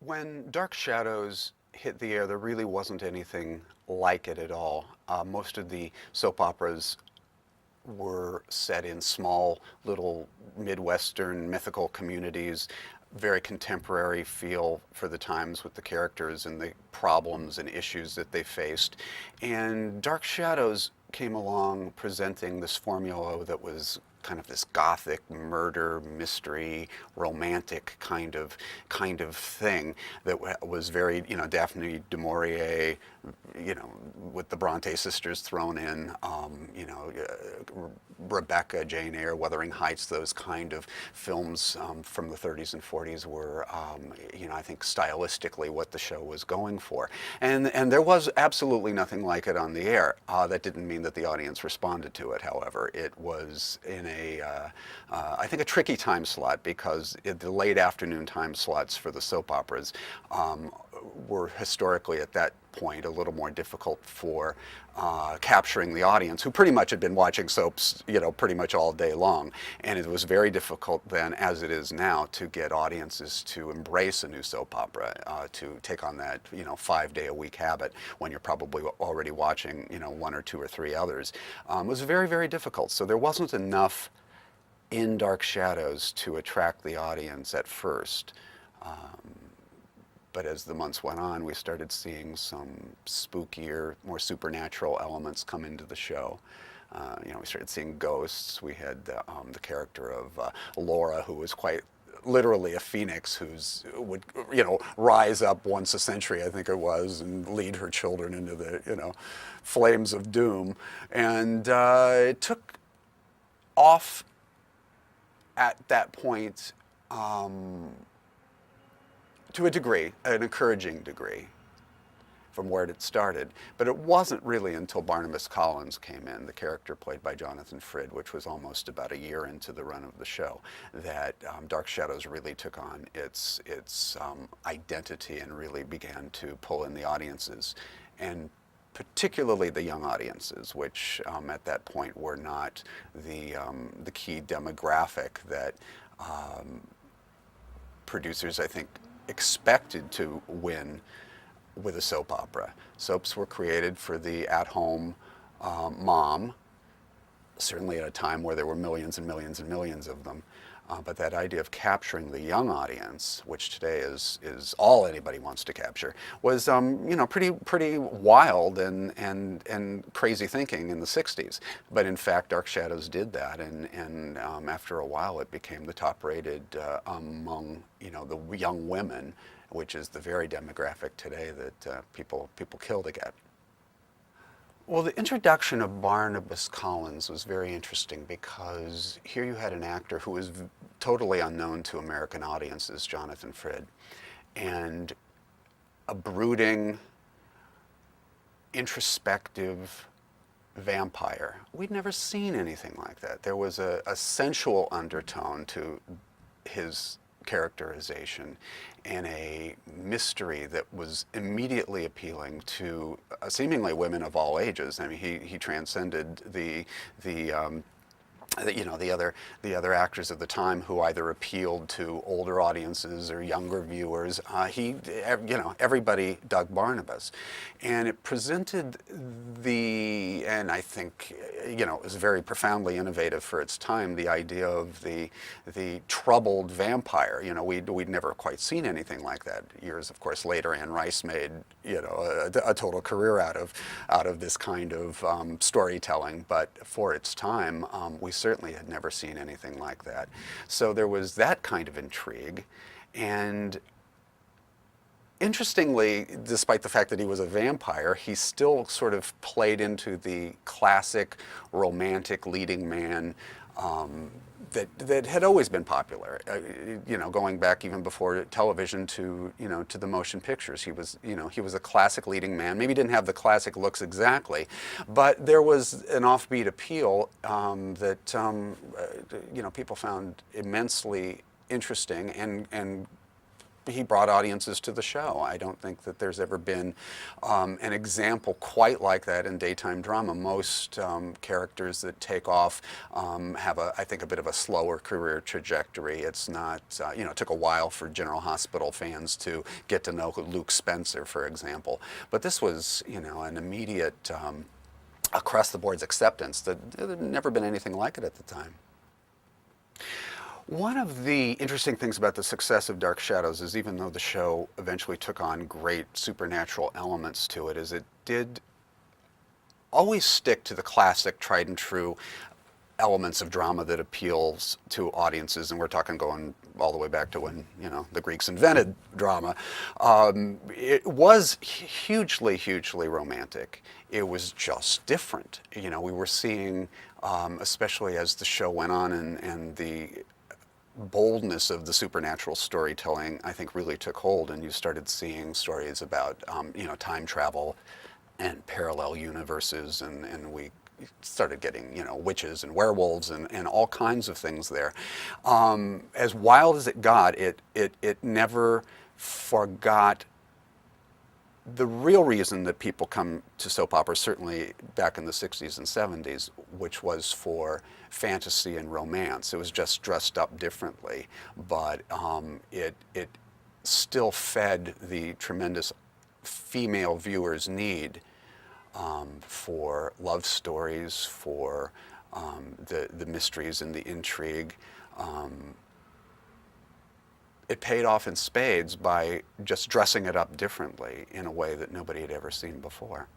When Dark Shadows hit the air, there really wasn't anything like it at all. Most of the soap operas were set in small little Midwestern mythical communities, very contemporary feel for the times with the characters and the problems and issues that they faced. And Dark Shadows came along presenting this formula that was kind of this gothic murder mystery romantic kind of thing that was very, Daphne du Maurier, with the Bronte sisters thrown in, Rebecca, Jane Eyre, Wuthering Heights, those kind of films from the 30s and 40s were, I think stylistically what the show was going for. And there was absolutely nothing like it on the air. That didn't mean that the audience responded to it, however. It was in I think a tricky time slot because the late afternoon time slots for the soap operas were historically at that point a little more difficult for capturing the audience, who pretty much had been watching soaps, pretty much all day long. And it was very difficult then, as it is now, to get audiences to embrace a new soap opera, to take on that, 5-day-a-week habit when you're probably already watching, one or two or three others. It was very, very difficult. So there wasn't enough in Dark Shadows to attract the audience at first. But as the months went on, we started seeing some spookier, more supernatural elements come into the show. We started seeing ghosts. We had the character of Laura, who was quite literally a phoenix would rise up once a century, I think it was, and lead her children into the flames of doom. And it took off at that point. To a degree, an encouraging degree from where it started. But it wasn't really until Barnabas Collins came in, the character played by Jonathan Frid, which was almost about a year into the run of the show, that Dark Shadows really took on its identity and really began to pull in the audiences, and particularly the young audiences, which at that point were not the key demographic that producers, I think, expected to win with a soap opera. Soaps were created for the at-home mom, certainly at a time where there were millions and millions and millions of them. But that idea of capturing the young audience, which today is all anybody wants to capture, was pretty wild and crazy thinking in the 60s. But in fact, Dark Shadows did that, and after a while, it became the top-rated among the young women, which is the very demographic today that people kill to get. Well, the introduction of Barnabas Collins was very interesting because here you had an actor who was totally unknown to American audiences, Jonathan Frid, and a brooding, introspective vampire. We'd never seen anything like that. There was a sensual undertone to his characterization and a mystery that was immediately appealing to seemingly women of all ages. I mean, he transcended the other actors of the time who either appealed to older audiences or younger viewers. Everybody dug Barnabas, and it presented and I think it was very profoundly innovative for its time, the idea of the troubled vampire. We'd never quite seen anything like that. Years, of course, later, Anne Rice made a total career out of this kind of storytelling, but for its time, we certainly had never seen anything like that. So there was that kind of intrigue. And interestingly, despite the fact that he was a vampire, he still sort of played into the classic romantic leading man that had always been popular, going back even before television to the motion pictures. He was a classic leading man. Maybe didn't have the classic looks exactly, but there was an offbeat appeal that people found immensely interesting and he brought audiences to the show. I don't think that there's ever been an example quite like that in daytime drama. Most characters that take off have, I think, a bit of a slower career trajectory. It's not, it took a while for General Hospital fans to get to know Luke Spencer, for example. But this was, an immediate, across the board's acceptance that there had never been anything like it at the time. One of the interesting things about the success of Dark Shadows is, even though the show eventually took on great supernatural elements to it, is it did always stick to the classic, tried and true elements of drama that appeals to audiences, and we're talking going all the way back to when the Greeks invented drama. It was hugely, hugely romantic. It was just different. We were seeing, especially as the show went on, and the boldness of the supernatural storytelling, I think, really took hold, and you started seeing stories about time travel and parallel universes, and we started getting witches and werewolves and all kinds of things there. As wild as it got, it never forgot the real reason that people come to soap operas, certainly back in the 60s and 70s, which was for fantasy and romance. It was just dressed up differently, but it still fed the tremendous female viewers' need for love stories, for the mysteries and the intrigue. It paid off in spades by just dressing it up differently in a way that nobody had ever seen before.